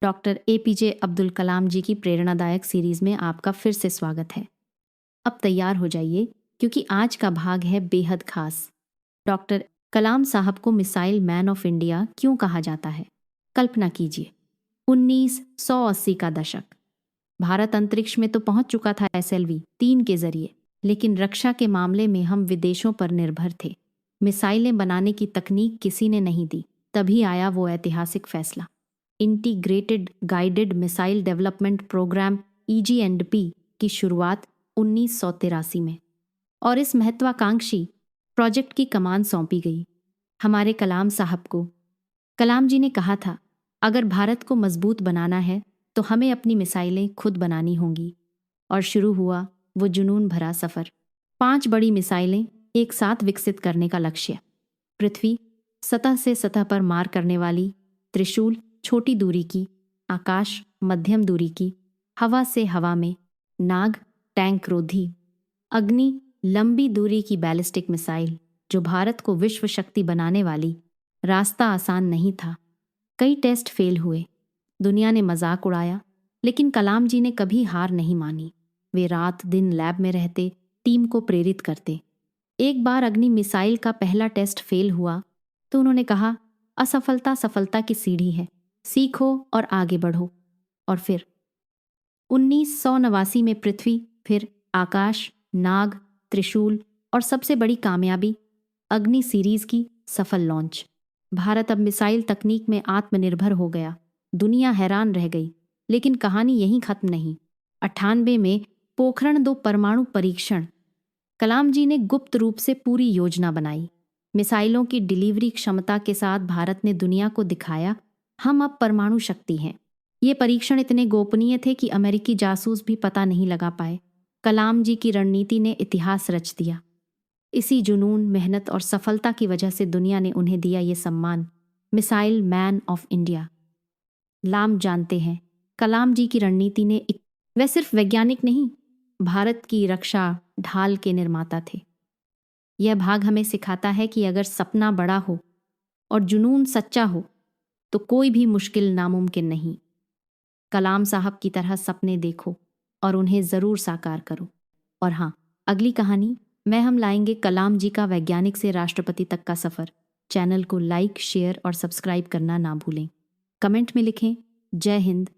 Doctor APJ Abdul Kalam जी की प्रेरणादायक series में आपका फिर से स्वागत है। अब तैयार हो जाइए क्योंकि आज का भाग है बेहद खास। डॉक्टर कलाम साहब को मिसाइल मैन ऑफ इंडिया क्यों कहा जाता है? कल्पना कीजिए, 1980 का दशक। भारत अंतरिक्ष में तो पहुंच चुका था SLV-3 के जरिए, लेकिन रक्षा के मामले में हम विदेशों पर निर्भर थे। मिसाइलें बनाने की तकनीक किसी ने नहीं दी। तभी आया वो ऐतिहासिक फैसला, integrated guided missile development programme EGNP की शुरुआत 1983 में। और इस महत्वाकांक्षी प्रोजेक्ट की कमान सौंपी गई हमारे कलाम साहब को। कलाम जी ने कहा था, अगर भारत को मजबूत बनाना है तो हमें अपनी मिसाइलें खुद बनानी होंगी। और शुरू हुआ वो जुनून भरा सफ़र। 5 बड़ी मिसाइलें एक साथ विकसित करने का लक्ष्य। पृथ्वी सतह से सतह पर मार करने वाली, त्रिशूल छोटी दूरी की, आकाश मध्यम दूरी की, हवा से हवा में, नाग टैंक रोधी, अग्नि लंबी दूरी की बैलिस्टिक मिसाइल जो भारत को विश्व शक्ति बनाने वाली। रास्ता आसान नहीं था, कई टेस्ट फेल हुए, दुनिया ने मजाक उड़ाया, लेकिन कलाम जी ने कभी हार नहीं मानी। वे रात दिन लैब में रहते, टीम को प्रेरित करते। एक बार अग्नि मिसाइल का पहला टेस्ट फेल हुआ तो उन्होंने कहा, असफलता सफलता की सीढ़ी है, सीखो और आगे बढ़ो। और फिर 1989 में पृथ्वी, फिर आकाश, नाग, त्रिशूल और सबसे बड़ी कामयाबी, अग्नि सीरीज की सफल लॉन्च। भारत अब मिसाइल तकनीक में आत्मनिर्भर हो गया। दुनिया हैरान रह गई, लेकिन कहानी यहीं खत्म नहीं। 98 में पोखरण 2 परमाणु परीक्षण। कलाम जी ने गुप्त रूप से पूरी योजना बनाई। मिसाइलों की डिलीवरी क्षमता के साथ भारत ने दुनिया को दिखाया, हम अब परमाणु शक्ति हैं। ये परीक्षण इतने गोपनीय थे कि अमेरिकी जासूस भी पता नहीं लगा पाए। कलाम जी की रणनीति ने इतिहास रच दिया। इसी जुनून, मेहनत और सफलता की वजह से दुनिया ने उन्हें दिया ये सम्मान, मिसाइल मैन ऑफ इंडिया। लाम जानते हैं, कलाम जी की रणनीति ने वे सिर्फ वैज्ञानिक नहीं, भारत की रक्षा ढाल के निर्माता थे। यह भाग हमें सिखाता है कि अगर सपना बड़ा हो और जुनून सच्चा हो तो कोई भी मुश्किल नामुमकिन नहीं। कलाम साहब की तरह सपने देखो और उन्हें ज़रूर साकार करो। और हाँ, अगली कहानी में हम लाएंगे कलाम जी का वैज्ञानिक से राष्ट्रपति तक का सफ़र। चैनल को लाइक, शेयर और सब्सक्राइब करना ना भूलें। कमेंट में लिखें, जय हिंद,